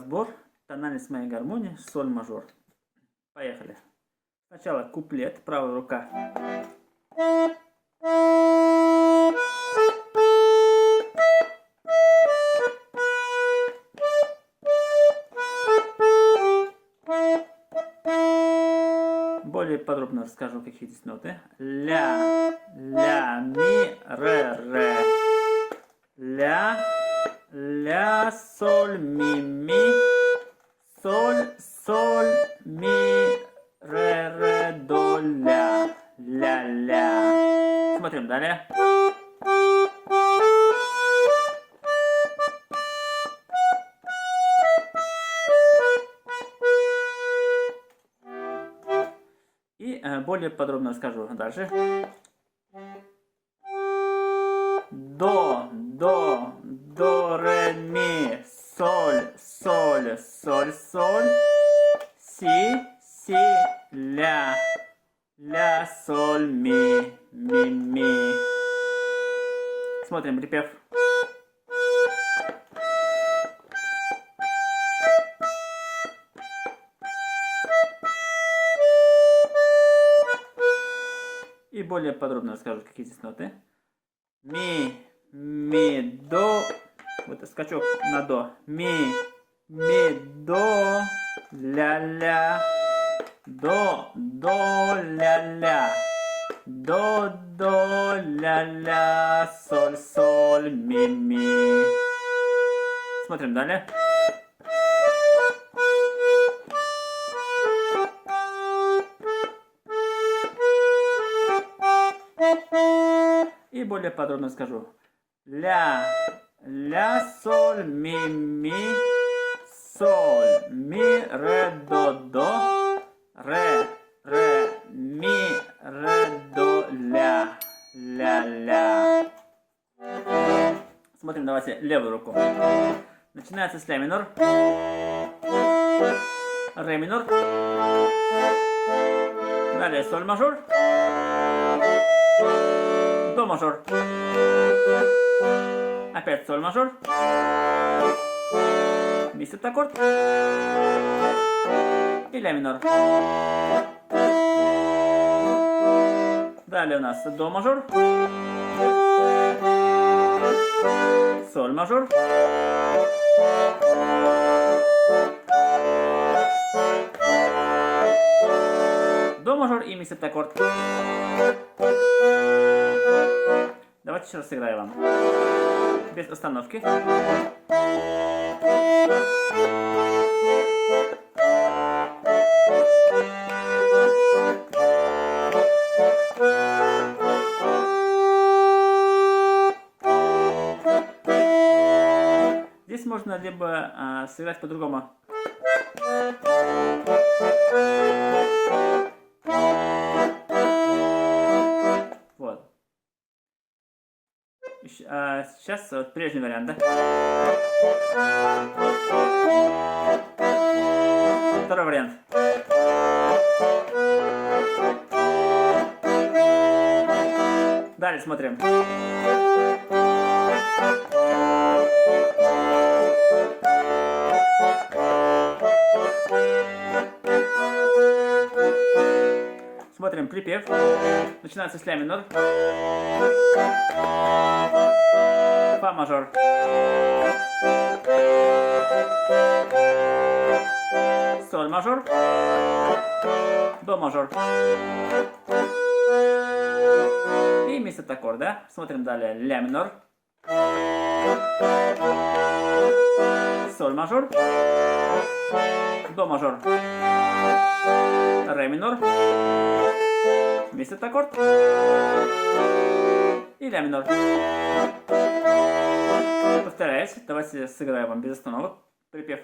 разбор тональность моей гармонии соль мажор. Поехали. Сначала куплет, правая рука. Более подробно расскажу, какие здесь ноты. Ля, ля, ми, ре. Ля, ля, соль, ми, соль, соль, ми, ре, до, ля, ля. Смотрим далее. И более подробно расскажу дальше. До, ре, ми, соль, си, ля, соль, ми. Смотрим припев. И более подробно расскажу, какие здесь ноты. Ми, до. Вот скачок на до. Ми, до, ля. До, ля. До, ля. Соль, ми. Смотрим далее. И более подробно скажу. Ля, соль, ми, соль, ми, ре, до, ре, ми, до, ля. Смотрим, давайте левую руку. Начинается с ля минор, ре минор, далее соль мажор, до мажор, опять соль мажор, ми септаккорд и ля минор. Далее у нас до мажор, соль мажор, до мажор и ми септаккорд. Давайте еще раз сыграю вам. Без остановки. Здесь можно либо сыграть по-другому. Вот. Сейчас вот прежний вариант, да? Второй вариант. Далее смотрим. Смотрим припев. Начинается с ля минор. Фа мажор. Соль мажор. До мажор. И ми септаккорд, да? Смотрим далее. Ля минор. Соль мажор. До мажор. Ре минор. Ми септаккорд. И ля минор. Повторяюсь. Давайте сыграем вам без остановок. Припев.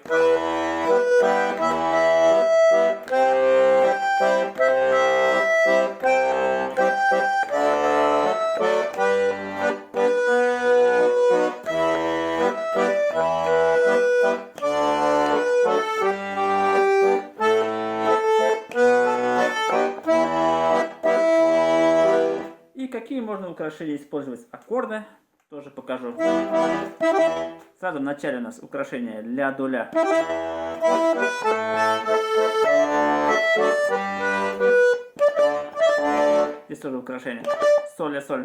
И какие можно украшения использовать аккорды? тоже покажу. Сразу в начале у нас украшение ля до ля. Здесь тоже украшение. Соль ля соль.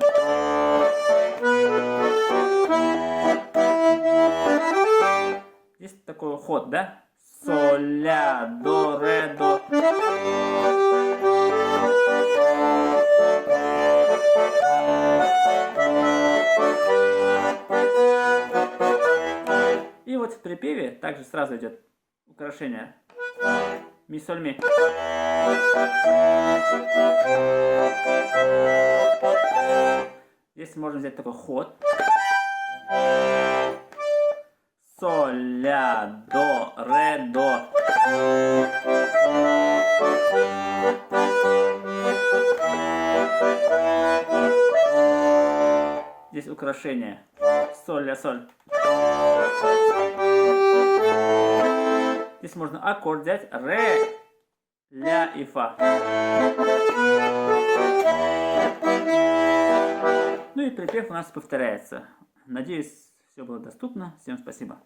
Здесь такой ход, да? Соль ля до ре до. И вот в припеве также сразу идет украшение ми соль ми. Здесь можно взять такой ход. Соль ля до ре до. Здесь украшение соль ля соль. Здесь можно аккорд взять ре, ля и фа. Ну и припев у нас повторяется. Надеюсь, все было доступно. Всем спасибо.